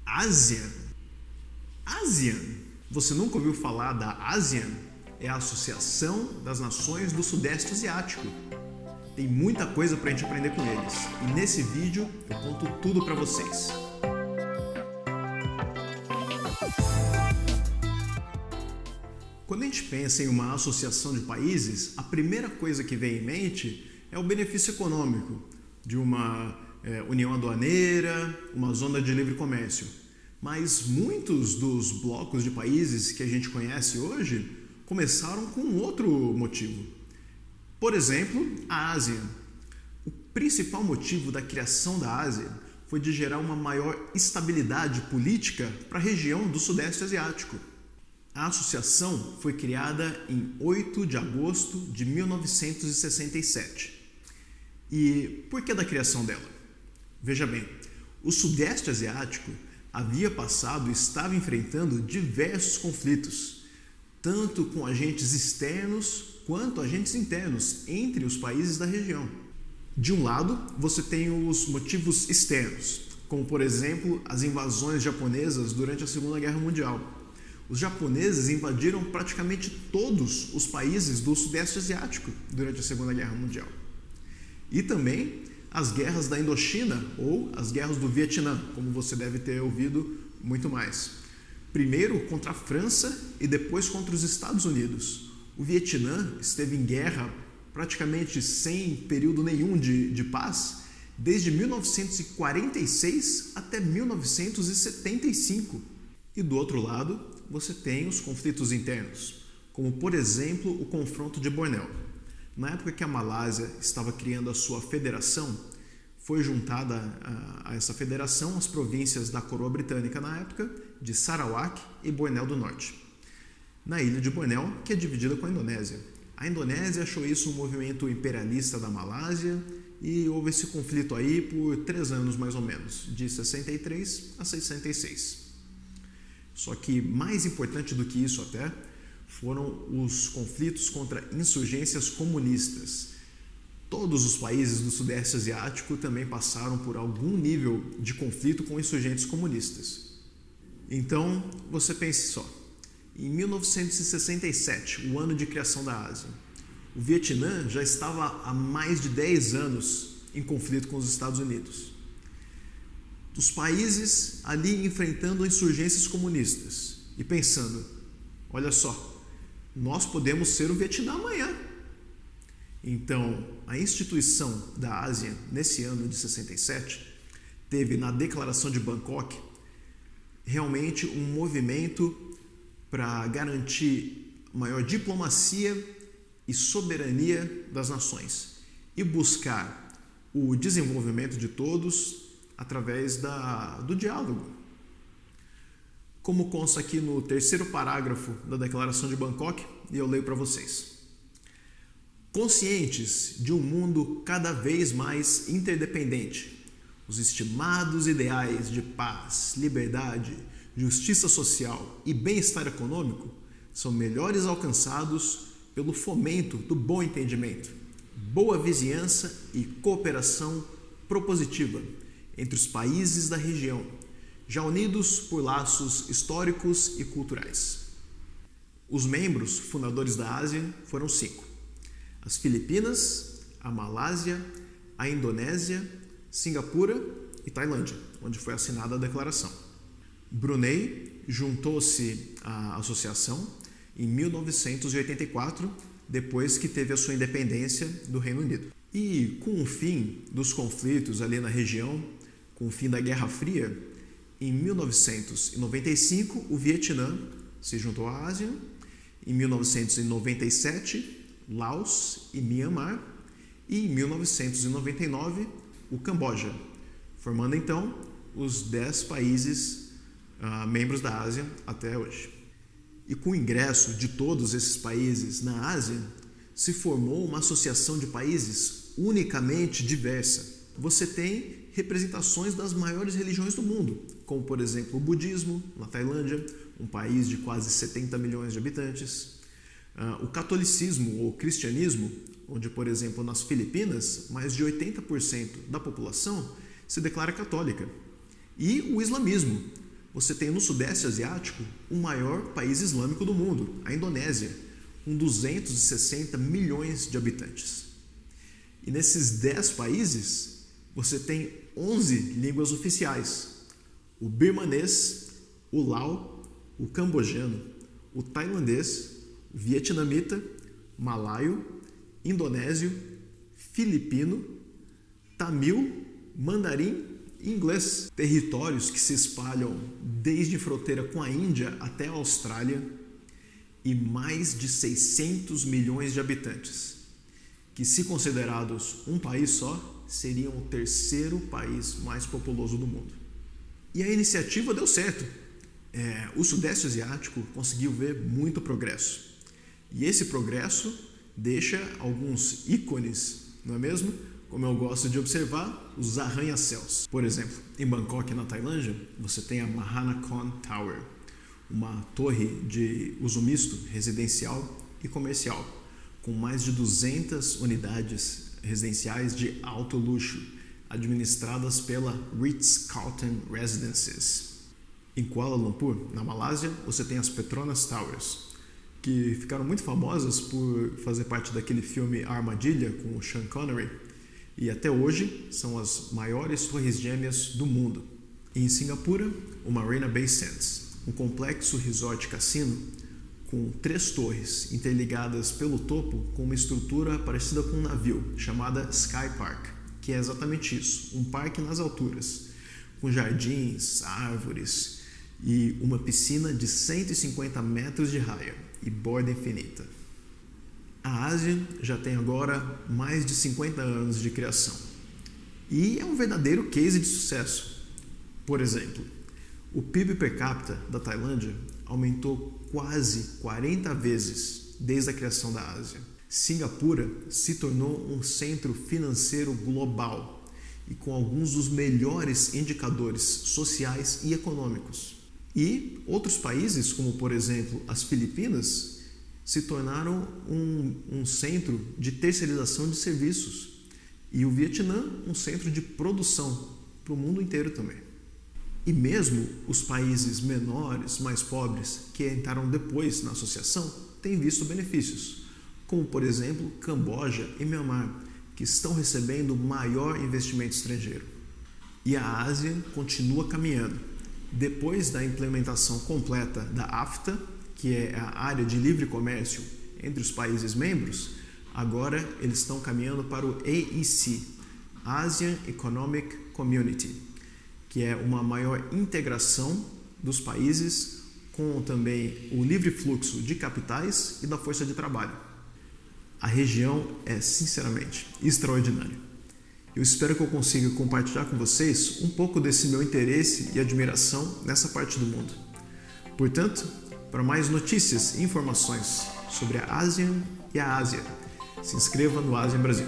ASEAN? ASEAN? Você nunca ouviu falar da ASEAN? É a Associação das Nações do Sudeste Asiático. Tem muita coisa para a gente aprender com eles. E nesse vídeo eu conto tudo para vocês. Quando a gente pensa em uma associação de países, a primeira coisa que vem em mente é o benefício econômico de uma união aduaneira, uma zona de livre comércio. Mas muitos dos blocos de países que a gente conhece hoje começaram com outro motivo. Por exemplo, a Ásia. O principal motivo da criação da Ásia foi de gerar uma maior estabilidade política para a região do Sudeste Asiático. A associação foi criada em 8 de agosto de 1967. E por que da criação dela? Veja bem, o Sudeste Asiático havia passado e estava enfrentando diversos conflitos, tanto com agentes externos quanto agentes internos entre os países da região. De um lado, você tem os motivos externos, como por exemplo as invasões japonesas durante a Segunda Guerra Mundial. Os japoneses invadiram praticamente todos os países do Sudeste Asiático durante a Segunda Guerra Mundial. E também as guerras da Indochina ou as guerras do Vietnã, como você deve ter ouvido muito mais. Primeiro contra a França e depois contra os Estados Unidos. O Vietnã esteve em guerra praticamente sem período nenhum de paz, desde 1946 até 1975. E do outro lado, você tem os conflitos internos, como por exemplo o confronto de Bornéu. Na época que a Malásia estava criando a sua federação, foi juntada a essa federação as províncias da coroa britânica na época, de Sarawak e Bornéu do Norte. Na ilha de Bornéu, que é dividida com a Indonésia. A Indonésia achou isso um movimento imperialista da Malásia e houve esse conflito aí por 3 anos mais ou menos, de 63 a 66. Só que mais importante do que isso até, foram os conflitos contra insurgências comunistas. Todos os países do Sudeste Asiático também passaram por algum nível de conflito com insurgentes comunistas. Então, você pense só, em 1967, o ano de criação da Ásia, o Vietnã já estava há mais de 10 anos em conflito com os Estados Unidos. Os países ali enfrentando insurgências comunistas e pensando, olha só, nós podemos ser o Vietnã amanhã. Então, a instituição da Ásia, nesse ano de 67, teve na Declaração de Bangkok realmente um movimento para garantir maior diplomacia e soberania das nações e buscar o desenvolvimento de todos através do diálogo. Como consta aqui no 3º parágrafo da Declaração de Bangkok, e eu leio para vocês. Conscientes de um mundo cada vez mais interdependente, os estimados ideais de paz, liberdade, justiça social e bem-estar econômico são melhores alcançados pelo fomento do bom entendimento, boa vizinhança e cooperação propositiva entre os países da região, já unidos por laços históricos e culturais. Os membros fundadores da Ásia foram 5. As Filipinas, a Malásia, a Indonésia, Singapura e Tailândia, onde foi assinada a declaração. Brunei juntou-se à associação em 1984, depois que teve a sua independência do Reino Unido. E com o fim dos conflitos ali na região, com o fim da Guerra Fria, em 1995 o Vietnã se juntou à Ásia, em 1997 Laos e Myanmar e em 1999 o Camboja, formando então os 10 países membros da Ásia até hoje. E com o ingresso de todos esses países na Ásia, se formou uma associação de países unicamente diversa. Você tem representações das maiores religiões do mundo, como por exemplo o budismo na Tailândia, um país de quase 70 milhões de habitantes, o catolicismo ou cristianismo, onde por exemplo nas Filipinas mais de 80% da população se declara católica, e o islamismo, você tem no Sudeste Asiático o maior país islâmico do mundo, a Indonésia, com 260 milhões de habitantes. E nesses 10 países, você tem 11 línguas oficiais: o birmanês, o lao, o cambojano, o tailandês, o vietnamita, malaio, indonésio, filipino, tamil, mandarim e inglês. Territórios que se espalham desde fronteira com a Índia até a Austrália e mais de 600 milhões de habitantes, que, se considerados um país só, seriam o terceiro país mais populoso do mundo. E a iniciativa deu certo. O Sudeste Asiático conseguiu ver muito progresso. E esse progresso deixa alguns ícones, não é mesmo? Como eu gosto de observar, os arranha-céus. Por exemplo, em Bangkok, na Tailândia, você tem a Mahanakhon Tower, uma torre de uso misto, residencial e comercial, com mais de 200 unidades residenciais de alto luxo, administradas pela Ritz-Carlton Residences. Em Kuala Lumpur, na Malásia, você tem as Petronas Towers, que ficaram muito famosas por fazer parte daquele filme Armadilha com o Sean Connery, e até hoje são as maiores torres gêmeas do mundo. E em Singapura, o Marina Bay Sands, um complexo resort cassino com 3 torres interligadas pelo topo com uma estrutura parecida com um navio, chamada Sky Park, que é exatamente isso, um parque nas alturas, com jardins, árvores e uma piscina de 150 metros de raia e borda infinita. A Ásia já tem agora mais de 50 anos de criação e é um verdadeiro case de sucesso. Por exemplo, o PIB per capita da Tailândia aumentou quase 40 vezes desde a criação da Ásia. Singapura se tornou um centro financeiro global e com alguns dos melhores indicadores sociais e econômicos. E outros países, como por exemplo as Filipinas, se tornaram um centro de terceirização de serviços, e o Vietnã um centro de produção para o mundo inteiro também. E mesmo os países menores, mais pobres, que entraram depois na associação, têm visto benefícios, como por exemplo Camboja e Myanmar, que estão recebendo maior investimento estrangeiro. E a Ásia continua caminhando. Depois da implementação completa da AFTA, que é a área de livre comércio entre os países membros, agora eles estão caminhando para o AEC, Asian Economic Community, que é uma maior integração dos países com também o livre fluxo de capitais e da força de trabalho. A região é, sinceramente, extraordinária. Eu espero que eu consiga compartilhar com vocês um pouco desse meu interesse e admiração nessa parte do mundo. Portanto, para mais notícias e informações sobre a ASEAN e a Ásia, se inscreva no ASEAN Brasil.